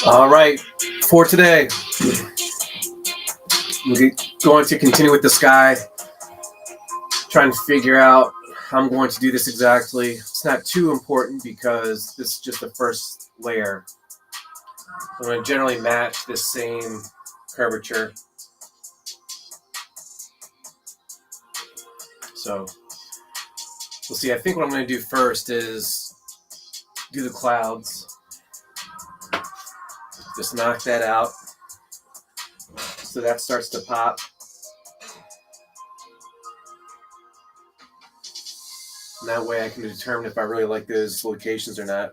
All right, for today, we're going to continue with the sky, trying to figure out how I'm going to do this exactly. It's not too important because this is just the first layer. I'm going to generally match this same curvature. So we'll see. I think what I'm going to do first is do the clouds. Just knock that out so that starts to pop. And that way I can determine if I really like those locations or not.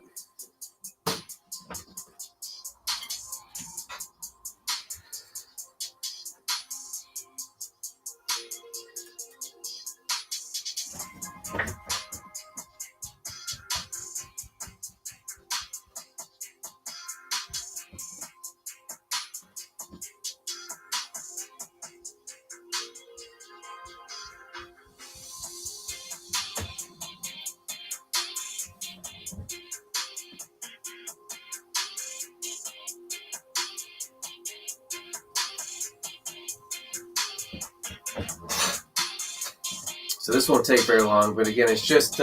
So this won't take very long, but again, it's just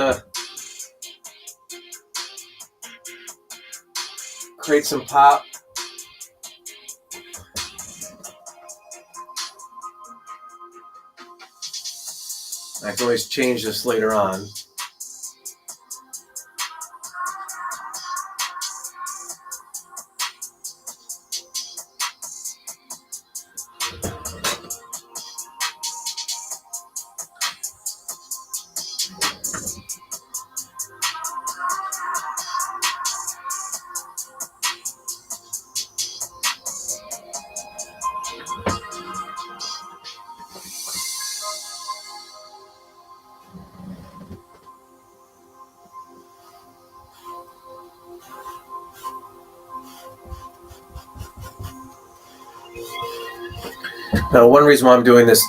create some pop. I can always change this later on. Now, one reason why I'm doing this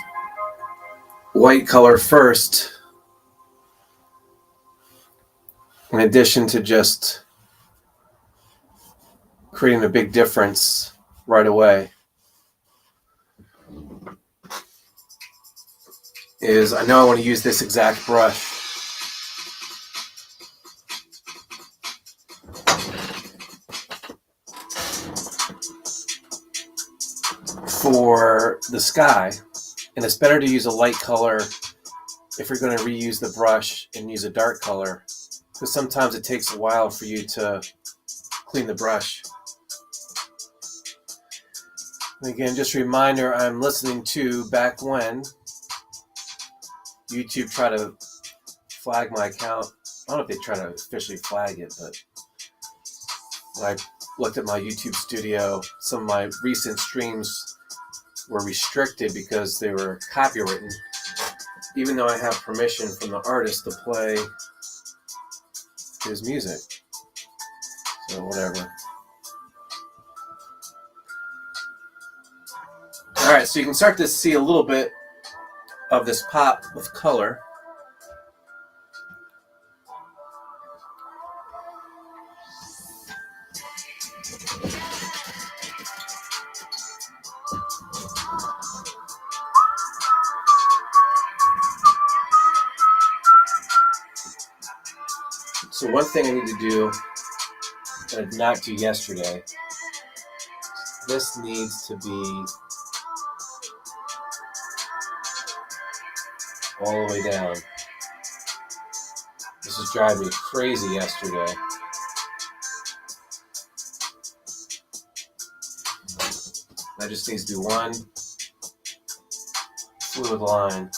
white color first, in addition to just creating a big difference right away, is I know I want to use this exact brush for the sky, and it's better to use a light color if you're going to reuse the brush and use a dark color, because sometimes it takes a while for you to clean the brush. And again, just a reminder, I'm listening to back when YouTube tried to flag my account. I don't know if they try to officially flag it, but when I looked at my YouTube studio, some of my recent streams were restricted because they were copywritten, even though I have permission from the artist to play his music. So whatever. All right, so you can start to see a little bit of this pop with color. So one thing I need to do that I did not do yesterday, this needs to be all the way down. This is driving me crazy yesterday. That just needs to be one fluid line.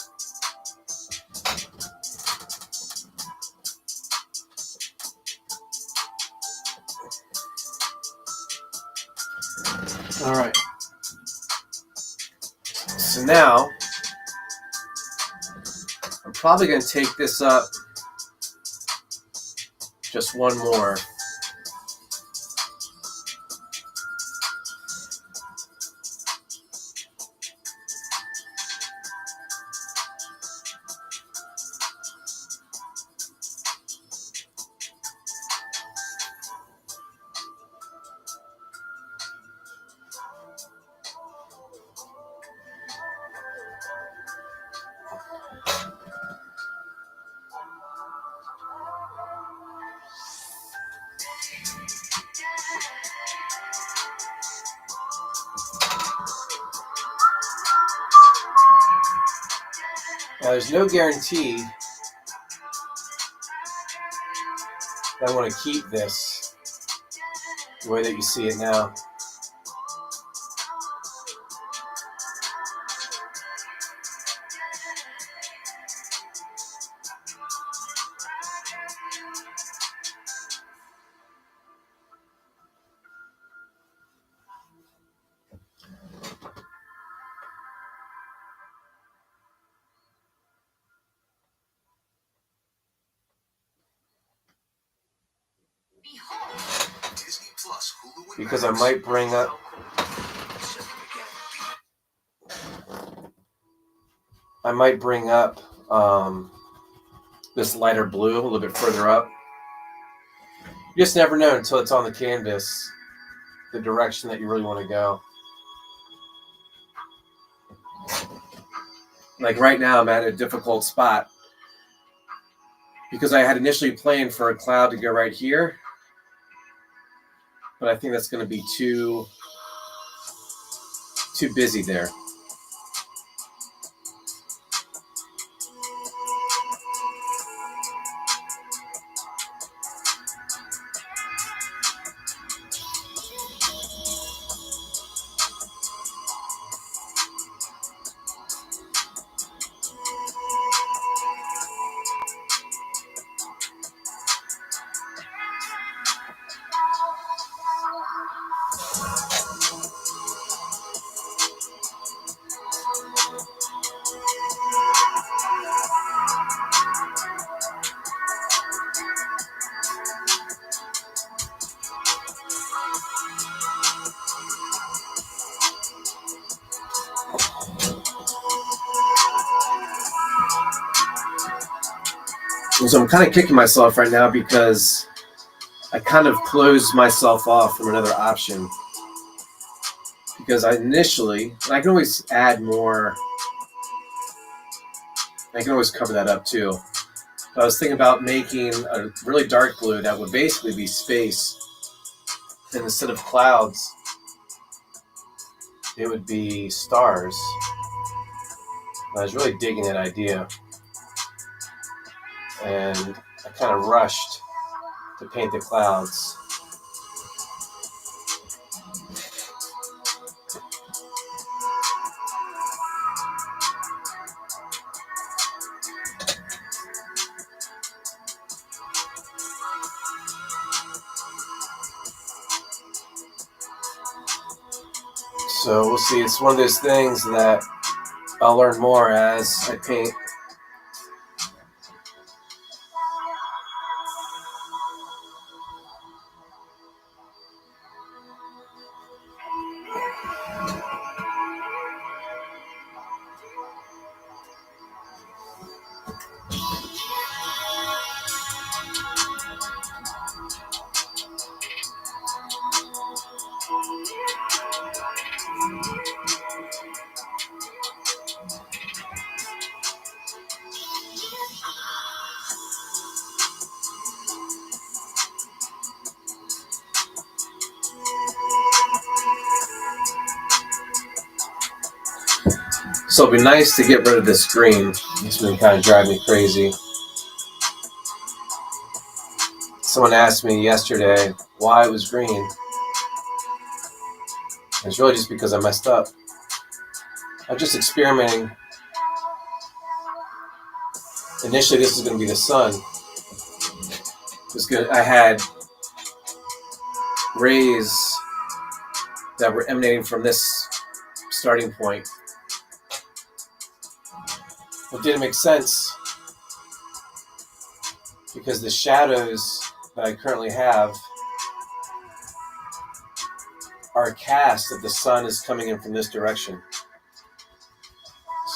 All right. So now, I'm probably going to take this up just one more. Now, there's no guarantee that I want to keep this the way that you see it now. Because I might bring up this lighter blue a little bit further up. You just never know until it's on the canvas the direction that you really want to go. Like right now, I'm at a difficult spot because I had initially planned for a cloud to go right here, but I think that's going to be too busy there. So I'm kind of kicking myself right now because I kind of closed myself off from another option. Because I can always add more. I can always cover that up too. I was thinking about making a really dark blue that would basically be space. And instead of clouds, it would be stars. I was really digging that idea. And I kind of rushed to paint the clouds. So we'll see. It's one of those things that I'll learn more as I paint. So it'd be nice to get rid of this green. It's been kind of driving me crazy. Someone asked me yesterday why it was green. It's really just because I messed up. I'm just experimenting. Initially, this is going to be the sun. I had rays that were emanating from this starting point. It didn't make sense because the shadows that I currently have are cast that the sun is coming in from this direction.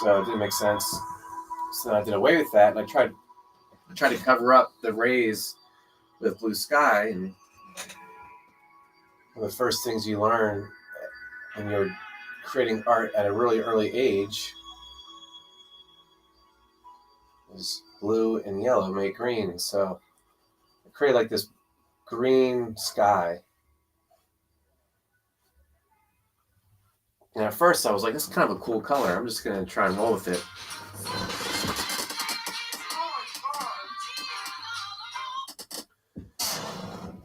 So it didn't make sense. So I did away with that, and I tried to cover up the rays with blue sky. And one of the first things you learn when you're creating art at a really early age is blue and yellow make green. So I created like this green sky. And at first I was like, this is kind of a cool color. I'm just going to try and roll with it.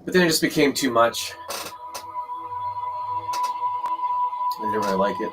But then it just became too much. I didn't really like it.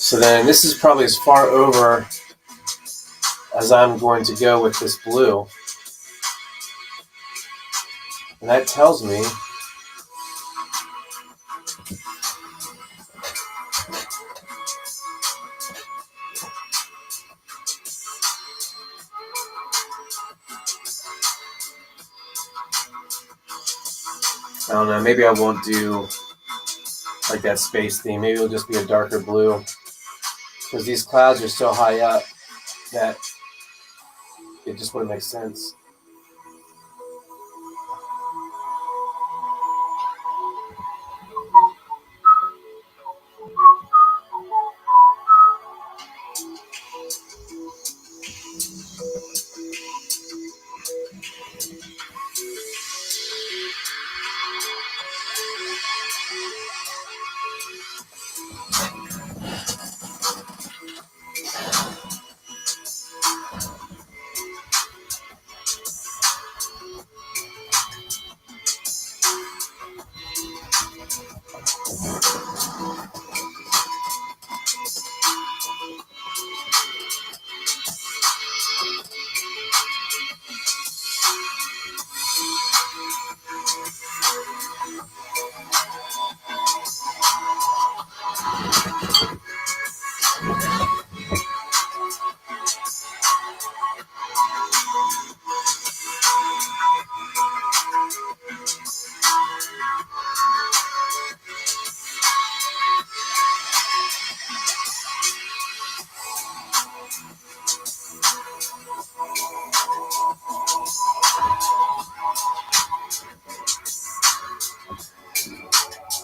So then this is probably as far over as I'm going to go with this blue. And that tells me I don't know, maybe I won't do like that space theme. Maybe it'll just be a darker blue. Because these clouds are so high up that it just wouldn't make sense.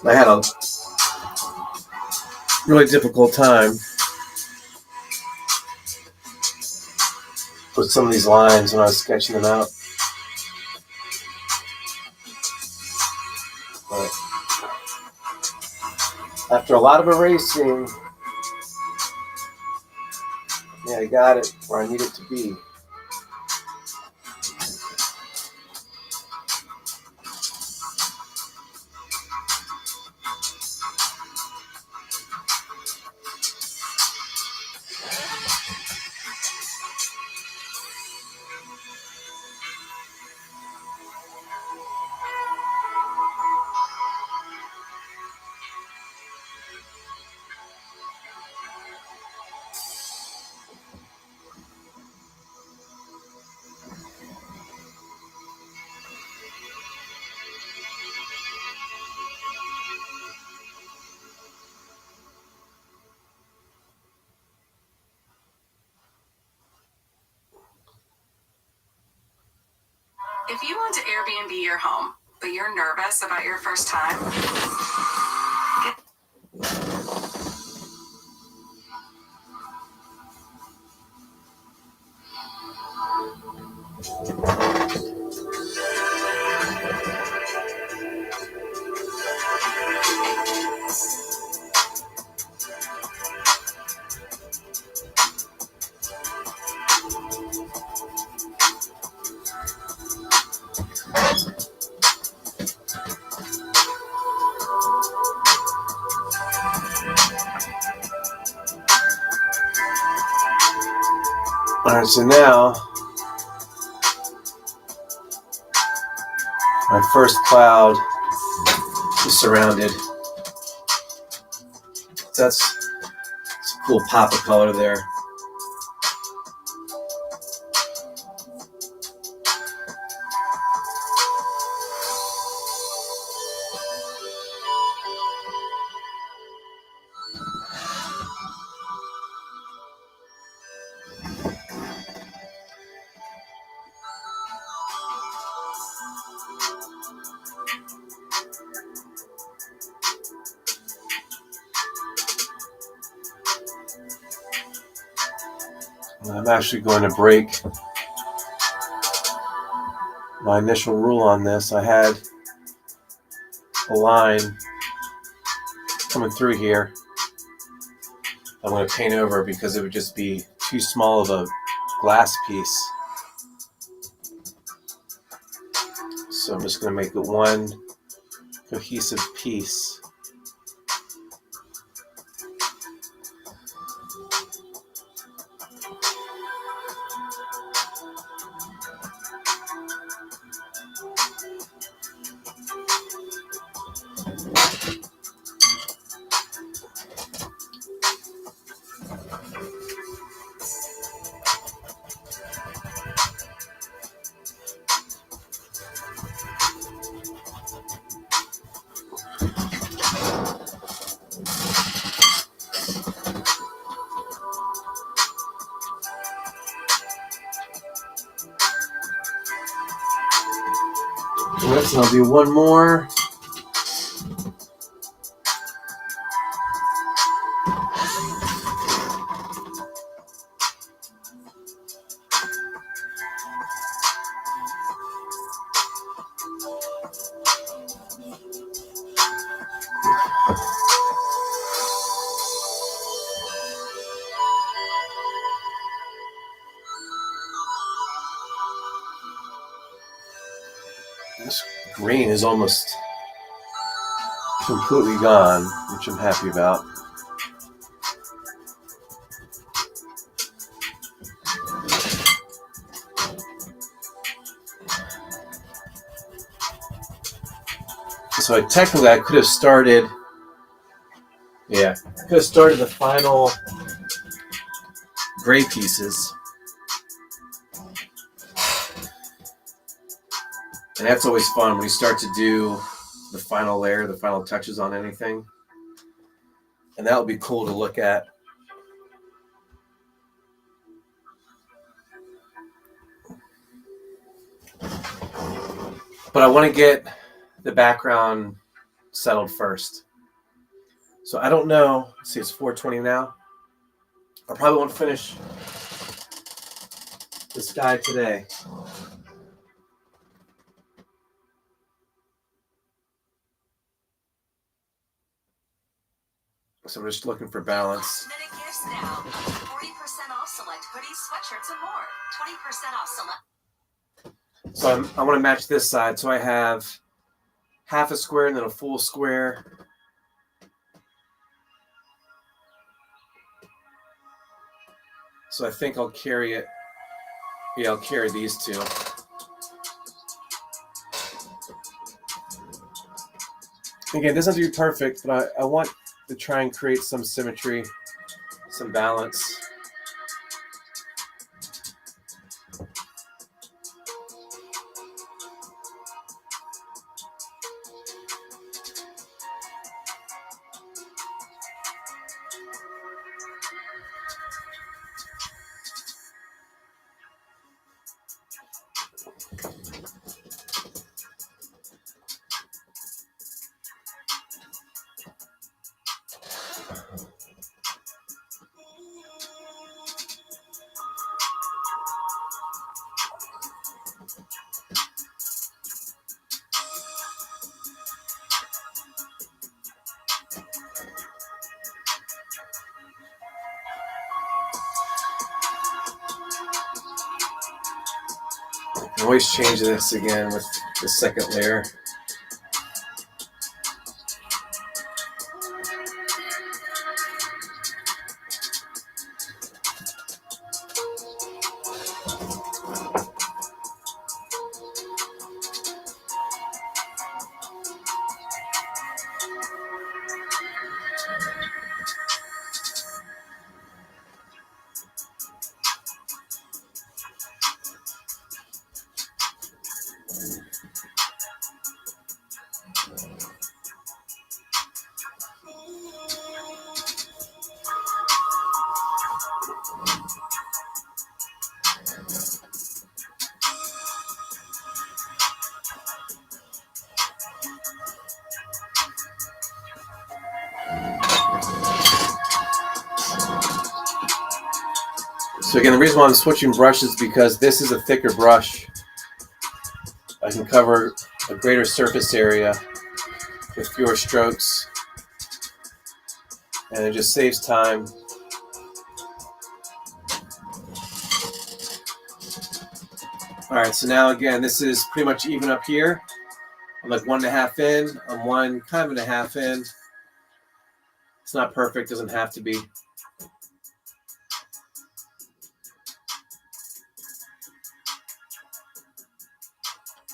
I had a really difficult time with some of these lines when I was sketching them out. But after a lot of erasing, yeah, I got it where I need it to be. If you want to Airbnb your home, but you're nervous about your first time, Alright, so now my first cloud is surrounded. That's a cool pop of color there. I'm actually going to break my initial rule on this. I had a line coming through here. I'm going to paint over because it would just be too small of a glass piece. So I'm just going to make it one cohesive piece. And I'll do one more. This green is almost completely gone, which I'm happy about. So technically I could have started, the final gray pieces. And that's always fun when you start to do the final layer, the final touches on anything. And that would be cool to look at. But I want to get the background settled first. So I don't know. Let's see, it's 4:20 now. I probably won't finish the sky today. So I'm just looking for balance. Last-minute gifts now. 40% off select hoodies, sweatshirts, and more. 20% off select. So I want to match this side. So I have half a square and then a full square. So I think I'll carry it. Yeah, I'll carry these two. Again, it doesn't have to be perfect, but I want to try and create some symmetry, some balance. I always change this again with the second layer. So again, the reason why I'm switching brushes is because this is a thicker brush. I can cover a greater surface area with fewer strokes, and it just saves time. All right, so now again, this is pretty much even up here. I'm like 1.5 in. I'm 1.5 in. It's not perfect, doesn't have to be.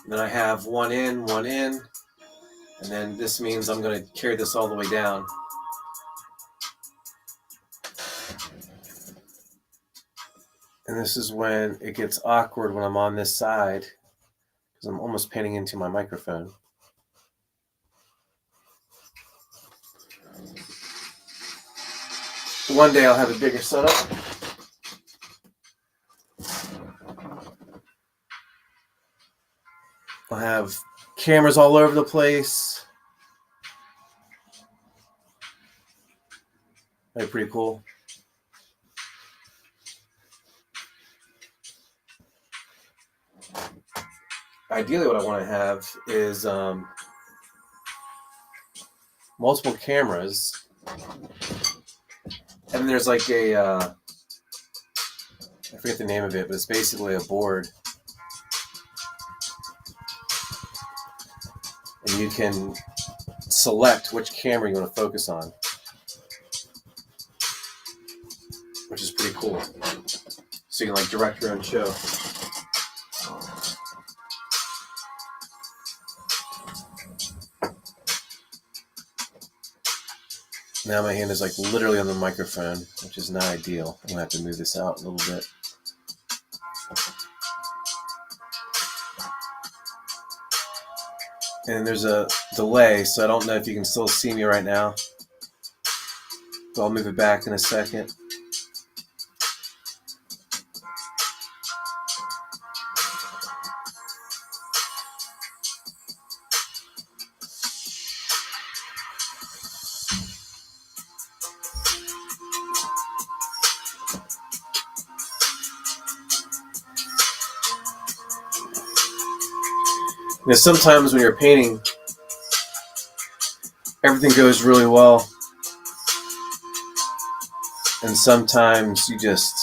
And then I have 1 in, 1 in. And then this means I'm going to carry this all the way down. And this is when it gets awkward when I'm on this side, because I'm almost painting into my microphone. One day I'll have a bigger setup. I'll have cameras all over the place. That'd be pretty cool. Ideally, what I want to have is multiple cameras, and there's like a I forget the name of it, but it's basically a board, and you can select which camera you want to focus on, which is pretty cool. So you can like direct your own show. Now my hand is like literally on the microphone, which is not ideal. I'm gonna have to move this out a little bit. And there's a delay, so I don't know if you can still see me right now. But I'll move it back in a second. You know, sometimes when you're painting, everything goes really well, and sometimes you just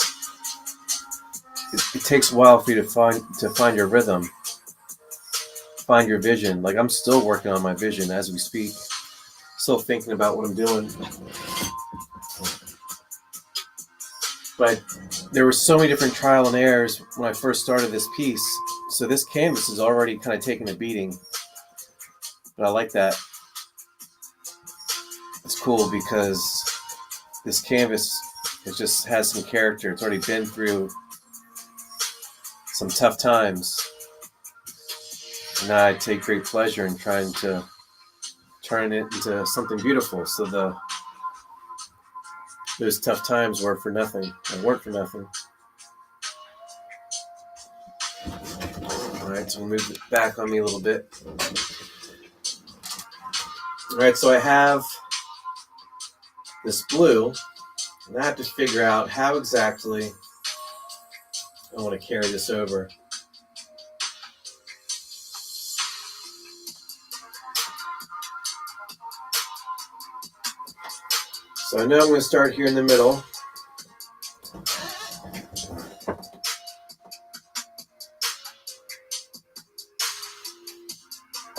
it takes a while for you to find your rhythm, find your vision. Like I'm still working on my vision as we speak, still thinking about what I'm doing. But there were so many different trial and errors when I first started this piece. So this canvas is already kind of taking a beating. But I like that. It's cool because this canvas, it just has some character. It's already been through some tough times. And I take great pleasure in trying to turn it into something beautiful. So those tough times weren't for nothing. All right, so we'll move it back on me a little bit. All right, so I have this blue, and I have to figure out how exactly I want to carry this over. So I know I'm going to start here in the middle.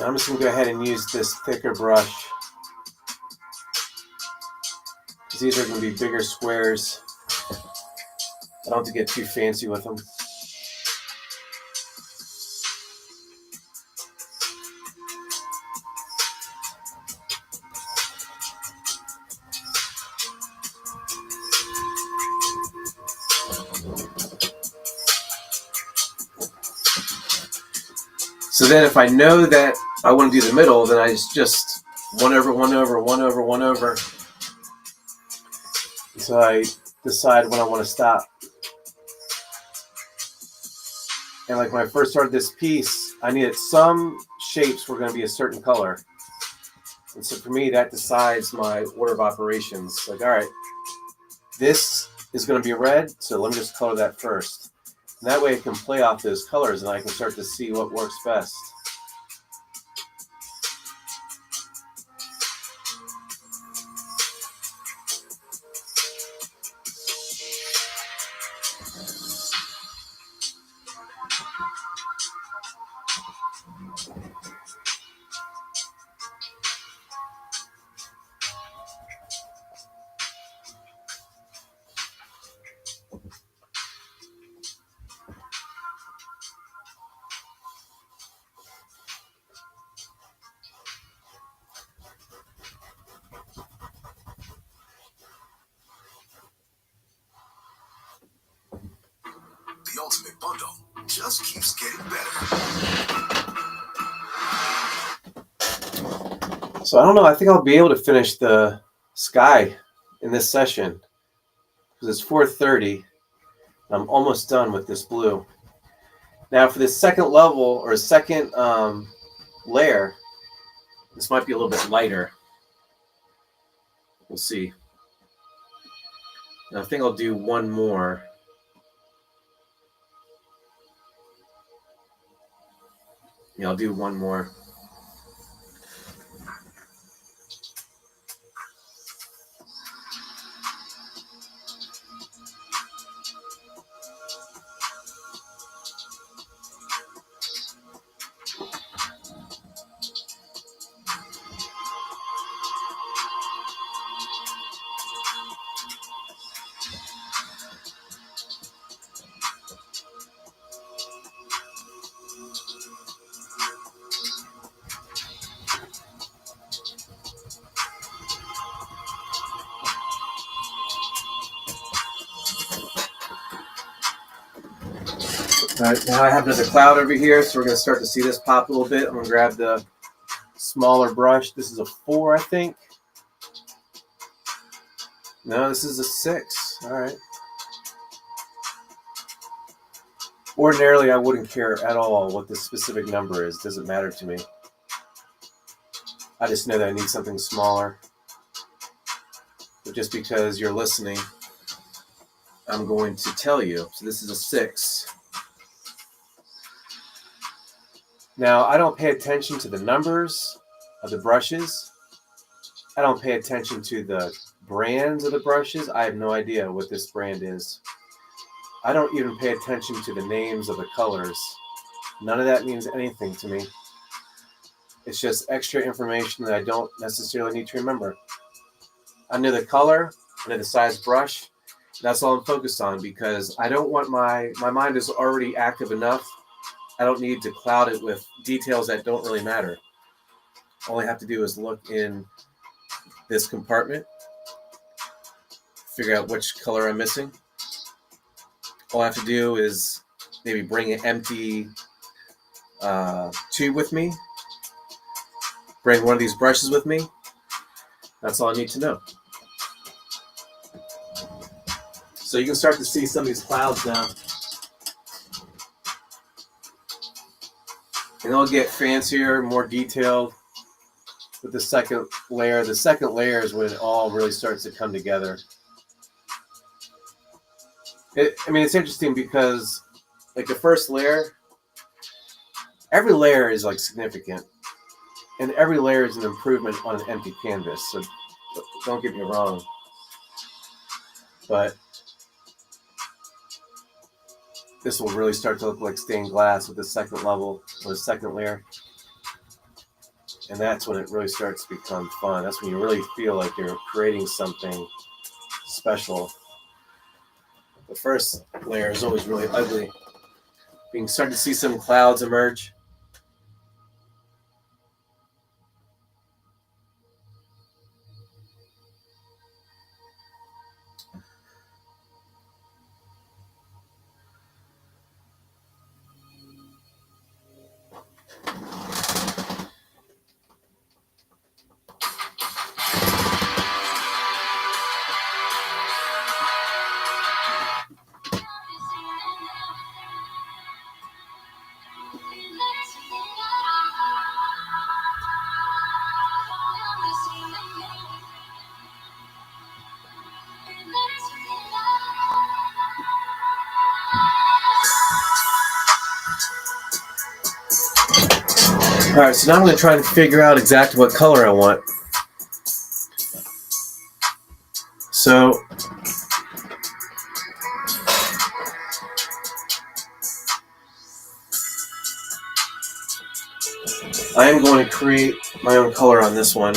I'm just going to go ahead and use this thicker brush, because these are going to be bigger squares. I don't have to get too fancy with them. So then if I know that I want to do the middle, then I just 1 over, 1 over, 1 over, 1 over. So I decide when I want to stop. And like when I first started this piece, I needed some shapes were going to be a certain color. And so for me, that decides my order of operations. Like, all right, this is going to be red, so let me just color that first. And that way I can play off those colors and I can start to see what works best. The ultimate bundle just keeps getting better. So I don't know, I think I'll be able to finish the sky in this session because it's 4:30. I'm almost done with this blue. Now for this second level or second layer, this might be a little bit lighter. We'll see. And I think I'll do one more. Yeah, I'll do one more. All right, now I have another cloud over here, so we're going to start to see this pop a little bit. I'm going to grab the smaller brush. This is a 4, I think. No, this is a 6. All right. Ordinarily, I wouldn't care at all what this specific number is. It doesn't matter to me. I just know that I need something smaller. But just because you're listening, I'm going to tell you. So this is a 6. Now, I don't pay attention to the numbers of the brushes. I don't pay attention to the brands of the brushes. I have no idea what this brand is. I don't even pay attention to the names of the colors. None of that means anything to me. It's just extra information that I don't necessarily need to remember. I know the color, I know the size brush. That's all I'm focused on because I don't want my mind is already active enough. I don't need to cloud it with details that don't really matter. All I have to do is look in this compartment, figure out which color I'm missing. All I have to do is maybe bring an empty tube with me, bring one of these brushes with me. That's all I need to know. So you can start to see some of these clouds now. And they'll get fancier, more detailed with the second layer. The second layer is when it all really starts to come together. It's interesting because like the first layer, every layer is like significant. And every layer is an improvement on an empty canvas. So don't get me wrong. But this will really start to look like stained glass with the second level or the second layer. And that's when it really starts to become fun. That's when you really feel like you're creating something special. The first layer is always really ugly. You can start to see some clouds emerge. Alright, so now I'm going to try and figure out exactly what color I want. So I am going to create my own color on this one.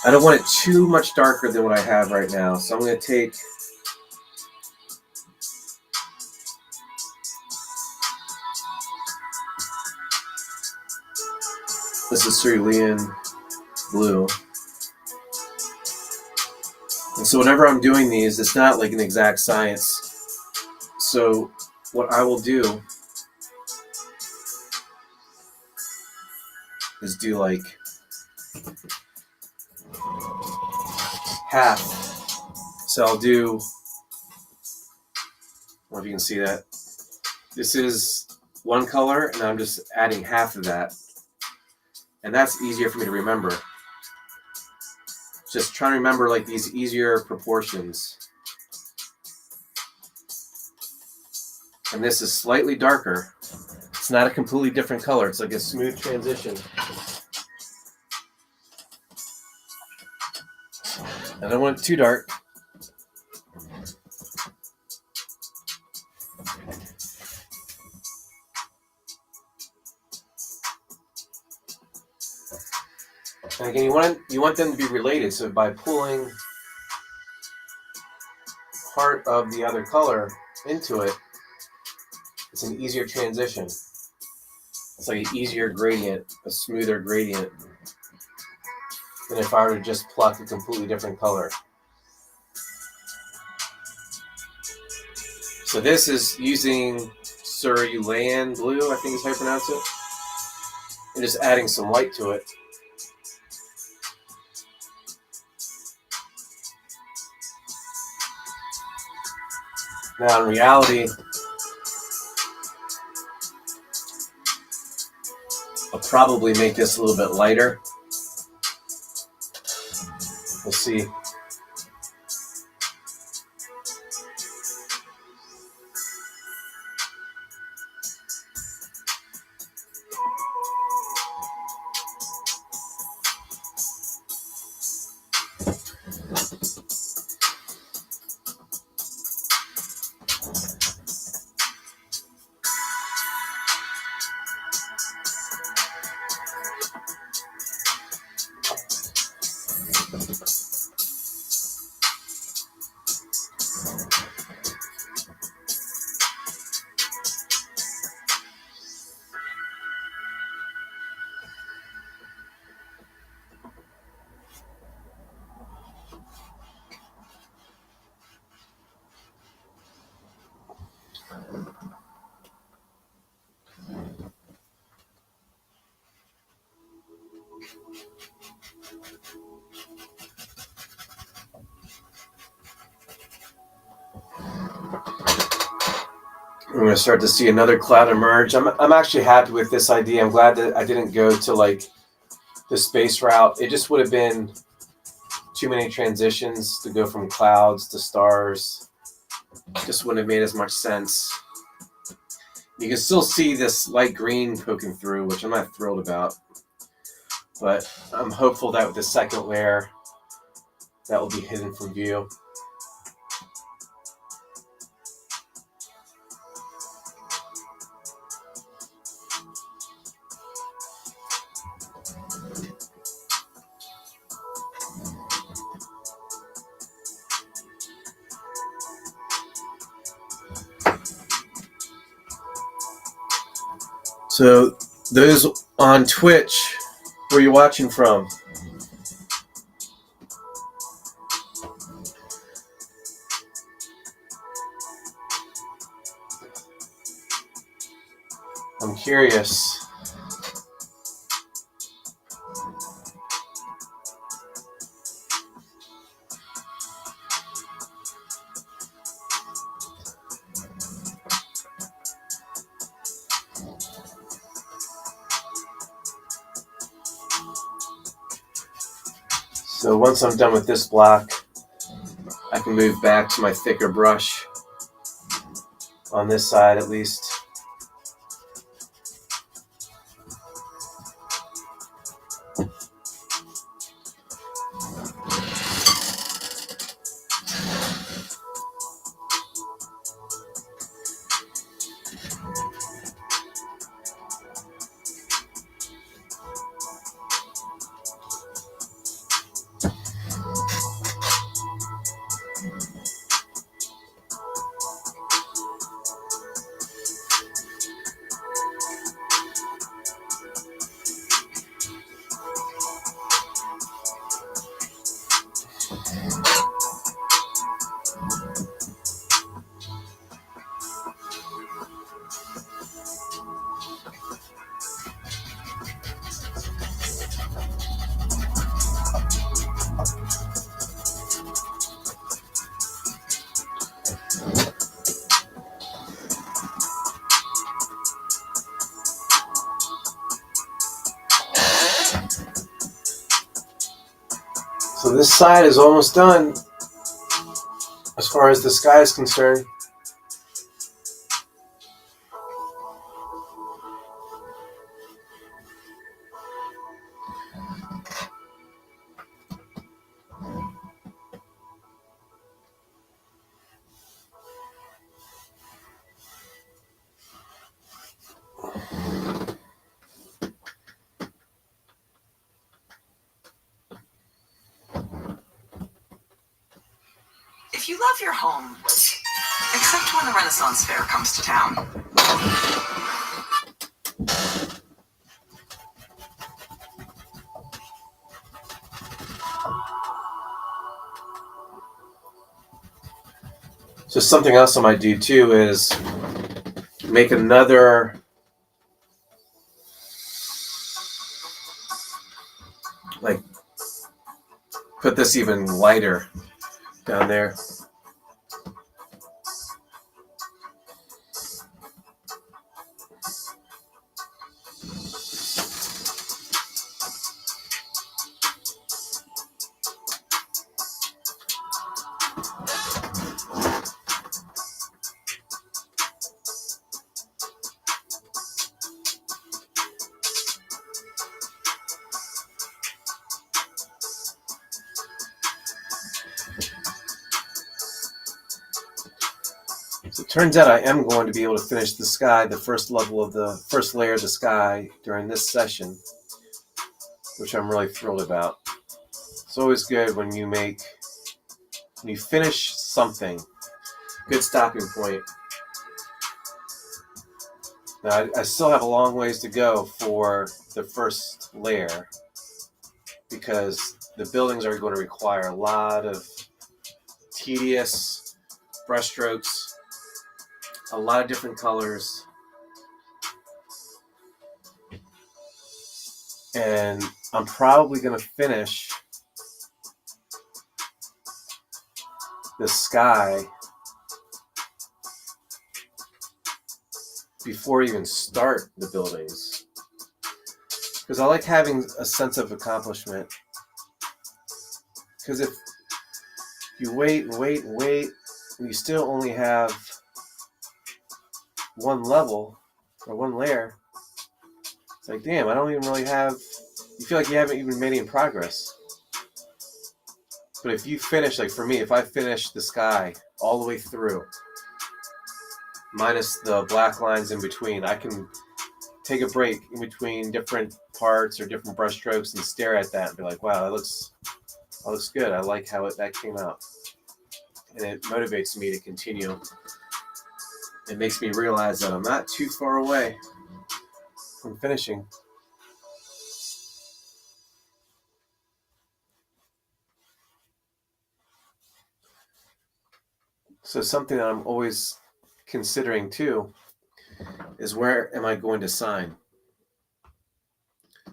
I don't want it too much darker than what I have right now, so I'm going to take this is cerulean blue. And so whenever I'm doing these, it's not like an exact science. So what I will do is do like half. So I'll do, I don't know if you can see that. This is one color, and I'm just adding half of that. And that's easier for me to remember. Just trying to remember like these easier proportions. And this is slightly darker. It's not a completely different color. It's like a smooth transition. I don't want it too dark. And again, you want them to be related. So by pulling part of the other color into it, it's an easier transition. It's like an easier gradient, a smoother gradient than if I were to just pluck a completely different color. So this is using cerulean blue, I think is how you pronounce it. And just adding some light to it. Now in reality, I'll probably make this a little bit lighter. We'll see. We're going to start to see another cloud emerge. I'm actually happy with this idea. I'm glad that I didn't go to like the space route. It just would have been too many transitions to go from clouds to stars. It just wouldn't have made as much sense. You can still see this light green poking through, which I'm not thrilled about. But I'm hopeful that with the second layer, that will be hidden from view. So those on Twitch, where are you watching from? I'm curious. So once I'm done with this block, I can move back to my thicker brush on this side at least. So this side is almost done as far as the sky is concerned. If you love your home, except when the Renaissance Fair comes to town. So something else I might do too is make another put this even lighter down there. So it turns out I am going to be able to finish the sky, the first level of the first layer of the sky during this session, which I'm really thrilled about. It's always good when you finish something, good stopping point. Now I still have a long ways to go for the first layer because the buildings are going to require a lot of tedious brushstrokes, a lot of different colors, and I'm probably going to finish the sky before I even start the buildings, because I like having a sense of accomplishment. Because if you wait and wait and wait and you still only have one level or one layer, it's like, damn, I don't even really have, you feel like you haven't even made any progress. But if you finish, like for me, if I finish the sky all the way through, minus the black lines in between, I can take a break in between different parts or different brushstrokes and stare at that and be like, wow, that looks good. I like how that came out. And it motivates me to continue. It makes me realize that I'm not too far away from finishing. So something that I'm always considering too is, where am I going to sign?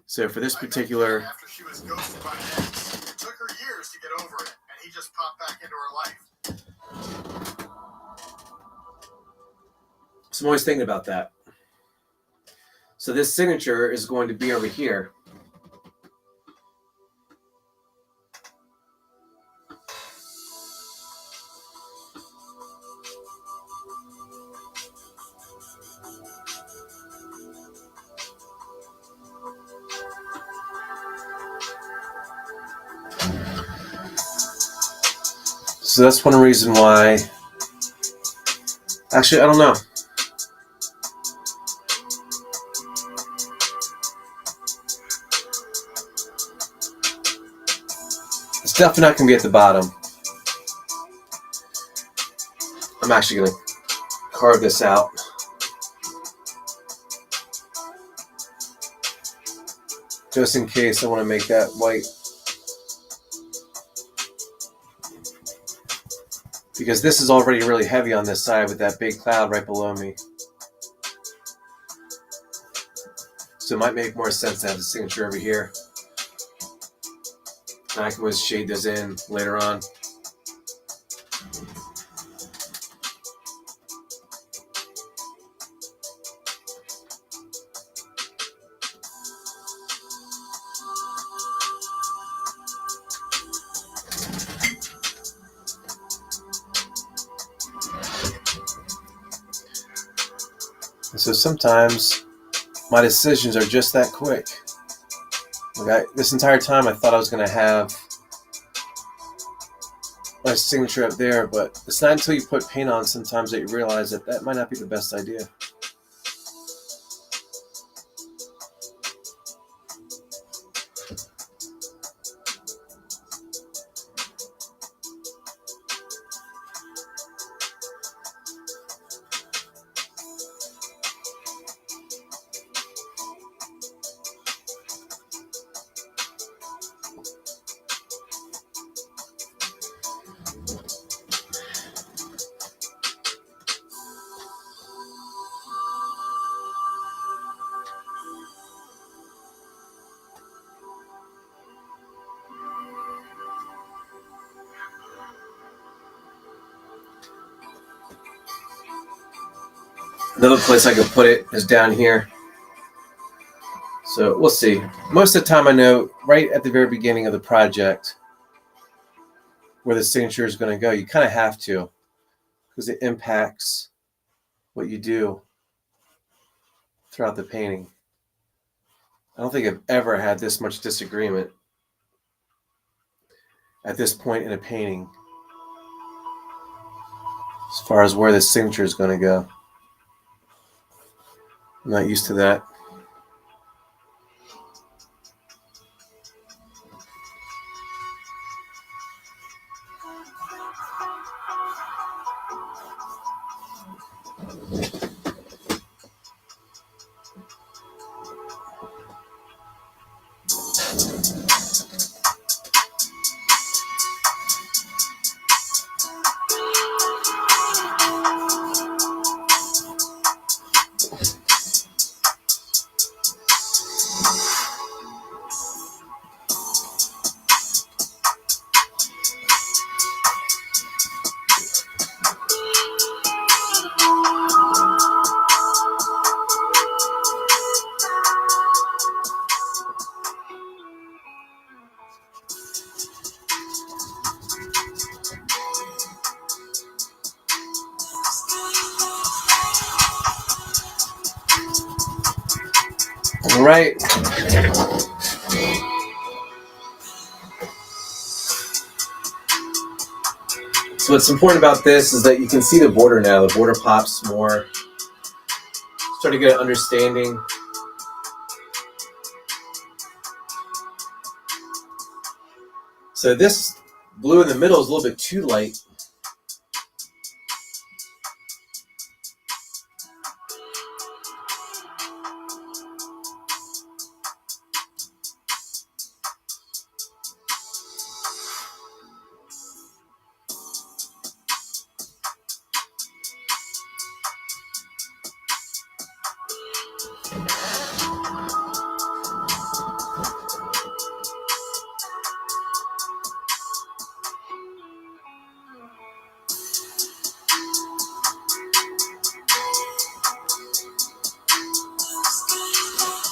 So for this particular, After she was ghosted by an ex, it took her years to get over it, and he just popped back into her life. so I'm always thinking about that. So this signature is going to be over here. So that's one reason why, actually, I don't know. It's definitely not going to be at the bottom. I'm actually going to carve this out. Just in case I want to make that white. Because this is already really heavy on this side with that big cloud right below me. So it might make more sense to have the signature over here. And I can always shade those in later on. So sometimes my decisions are just that quick. Like this entire time I thought I was going to have my signature up there, but it's not until you put paint on sometimes that you realize that that might not be the best idea. Another place I could put it is down here. So we'll see. Most of the time I know right at the very beginning of the project where the signature is going to go. You kind of have to, because it impacts what you do throughout the painting. I don't think I've ever had this much disagreement at this point in a painting as far as where the signature is going to go. I'm not used to that. All right. So what's important about this is that you can see the border now. The border pops more. Start to get an understanding. So this blue in the middle is a little bit too light.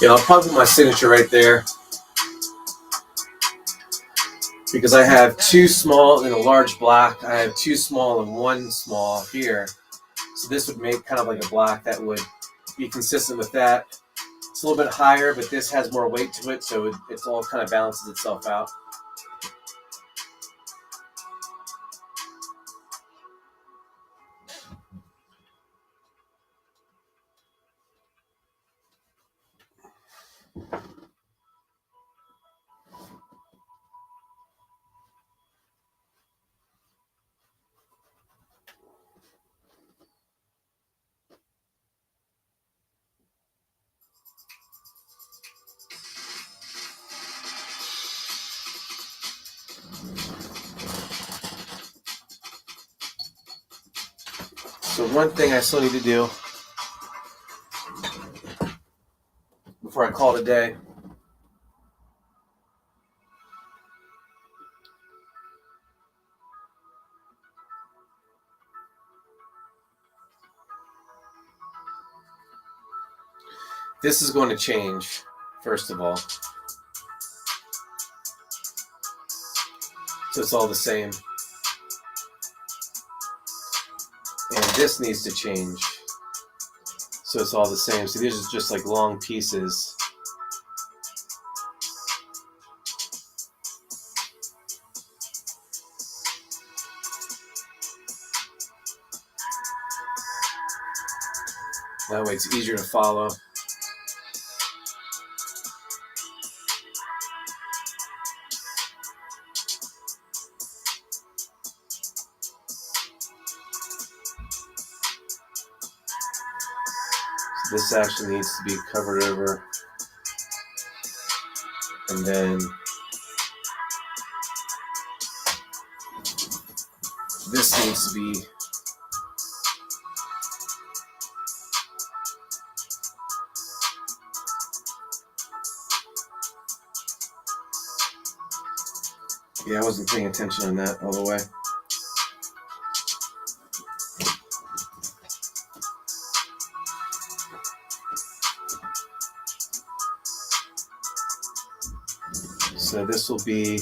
Yeah, I'll probably put my signature right there because I have two small and a large black. I have two small and one small here. So this would make kind of like a black that would be consistent with that. It's a little bit higher, but this has more weight to it, so it's all kind of balances itself out. So one thing I still need to do before I call it a day this is going to change, first of all. So it's all the same. And this needs to change. So it's all the same. So these are just like long pieces. That way it's easier to follow. So this actually needs to be covered over. And then this needs to be I wasn't paying attention on that all the way. So this will be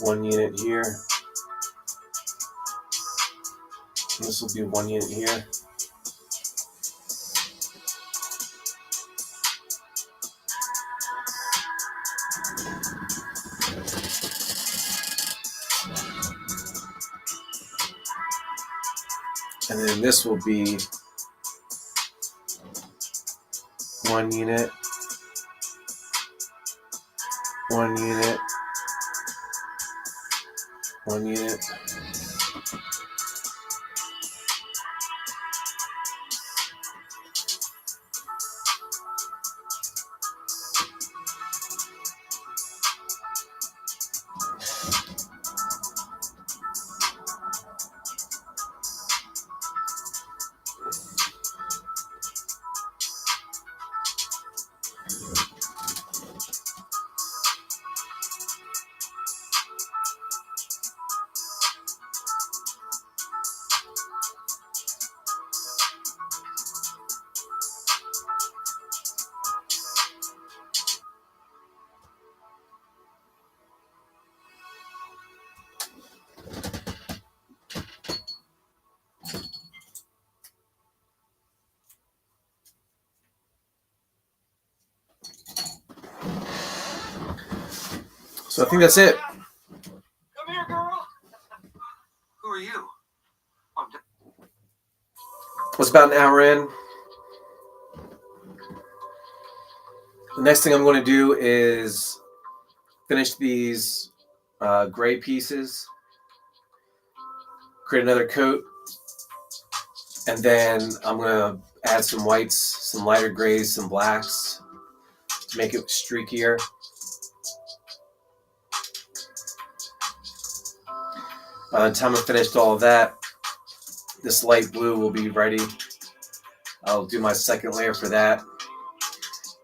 1 unit here. This will be 1 unit here. And then this will be 1 unit, 1 unit, 1 unit. So I think that's it. Come here, girl. Who are you? It's about an hour in. The next thing I'm going to do is finish these gray pieces, create another coat, and then I'm going to add some whites, some lighter grays, some blacks to make it streakier. By the time I finished all of that, this light blue will be ready. I'll do my second layer for that.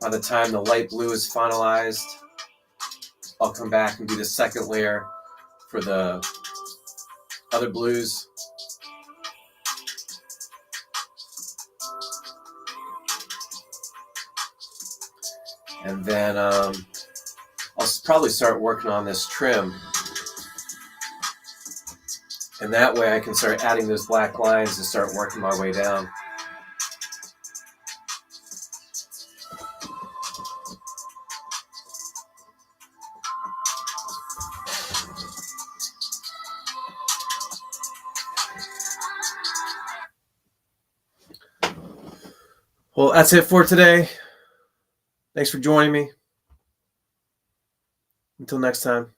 By the time the light blue is finalized, I'll come back and do the second layer for the other blues. And then I'll probably start working on this trim. And that way I can start adding those black lines and start working my way down. Well, that's it for today. Thanks for joining me. Until next time.